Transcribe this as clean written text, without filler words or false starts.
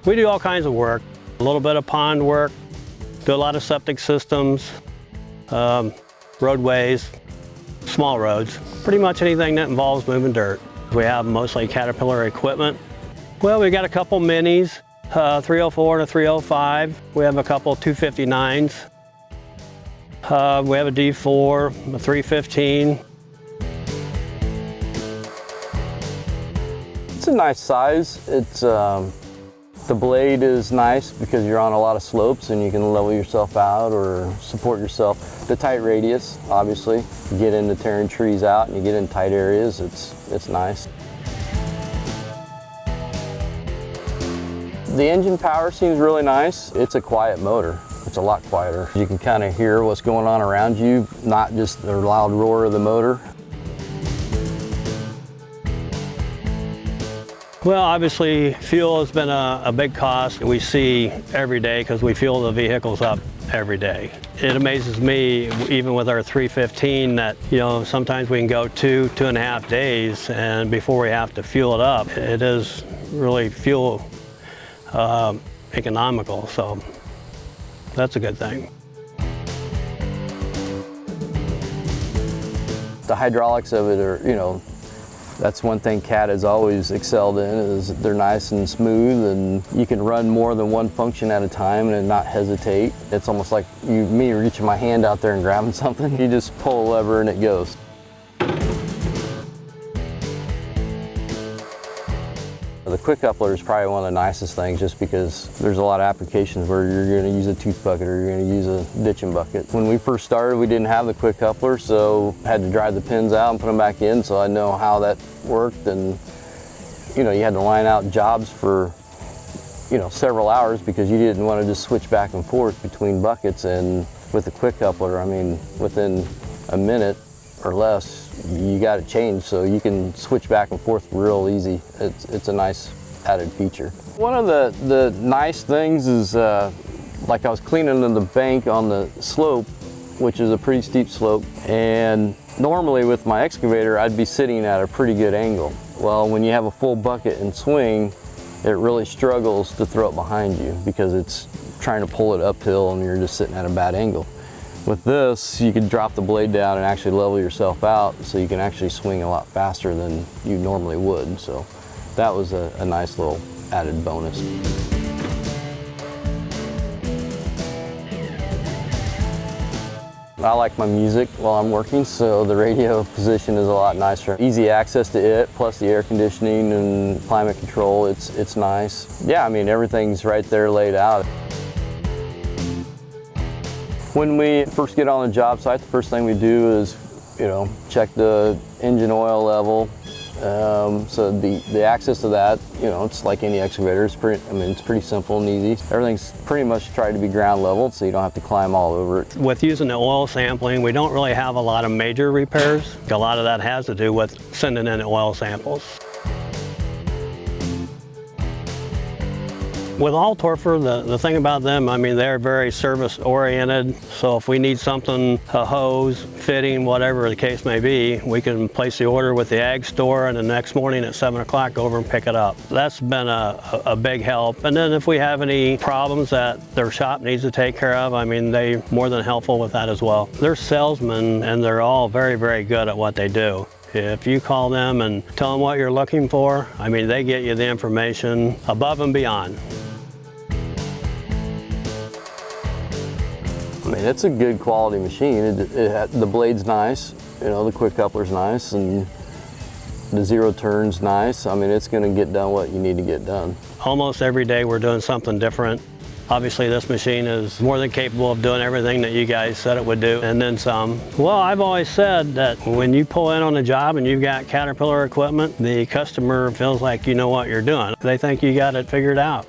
We do all kinds of work, a little bit of pond work, do a lot of septic systems, roadways, small roads, pretty much anything that involves moving dirt. We have mostly Caterpillar equipment. Well, we got a couple minis, 304 and a 305. We have a couple 259s. We have a D4, a 315. It's a nice size. It's the blade is nice because you're on a lot of slopes and you can level yourself out or support yourself. The tight radius, obviously, you get into tearing trees out and you get in tight areas. It's nice. The engine power seems really nice. It's a quiet motor. It's a lot quieter. You can kind of hear what's going on around you, not just the loud roar of the motor. Well, obviously, fuel has been a big cost. We see every day because we fuel the vehicles up every day. It amazes me, even with our 315, that sometimes we can go 2.5 days, and before we have to fuel it up. It is really fuel economical, so that's a good thing. The hydraulics of it are, that's one thing Cat has always excelled in, is they're nice and smooth, and you can run more than one function at a time and not hesitate. It's almost like me reaching my hand out there and grabbing something. You just pull a lever and it goes. The quick coupler is probably one of the nicest things, just because there's a lot of applications where you're going to use a tooth bucket or you're going to use a ditching bucket. When we first started, we didn't have the quick coupler, so I had to drive the pins out and put them back in, so I know how that worked. And you had to line out jobs for several hours because you didn't want to just switch back and forth between buckets. And with the quick coupler, I mean, within a minute or less, you got it changed, so you can switch back and forth real easy. It's a nice added feature. One of the nice things is, like I was cleaning the bank on the slope, which is a pretty steep slope, and normally with my excavator I'd be sitting at a pretty good angle. Well, when you have a full bucket and swing, it really struggles to throw it behind you because it's trying to pull it uphill and you're just sitting at a bad angle. With this, you can drop the blade down and actually level yourself out, so you can actually swing a lot faster than you normally would. So that was a nice little added bonus. I like my music while I'm working, so the radio position is a lot nicer. Easy access to it, plus the air conditioning and climate control, it's nice. Yeah, I mean, everything's right there laid out. When we first get on a job site, the first thing we do is, check the engine oil level. So the access to that, it's like any excavator. It's pretty simple and easy. Everything's pretty much tried to be ground level, so you don't have to climb all over it. With using the oil sampling, we don't really have a lot of major repairs. A lot of that has to do with sending in oil samples. With Altorfer, the thing about them, I mean, they're very service oriented. So if we need something, a hose, fitting, whatever the case may be, we can place the order with the ag store, and the next morning at 7 o'clock go over and pick it up. That's been a big help. And then if we have any problems that their shop needs to take care of, I mean, they're more than helpful with that as well. They're salesmen, and they're all very, very good at what they do. If you call them and tell them what you're looking for, I mean, they get you the information above and beyond. I mean, it's a good quality machine. The blade's nice, the quick coupler's nice, and the zero turn's nice. I mean, it's going to get done what you need to get done. Almost every day we're doing something different. Obviously, this machine is more than capable of doing everything that you guys said it would do, and then some. Well, I've always said that when you pull in on a job and you've got Caterpillar equipment, the customer feels like you know what you're doing. They think you got it figured out.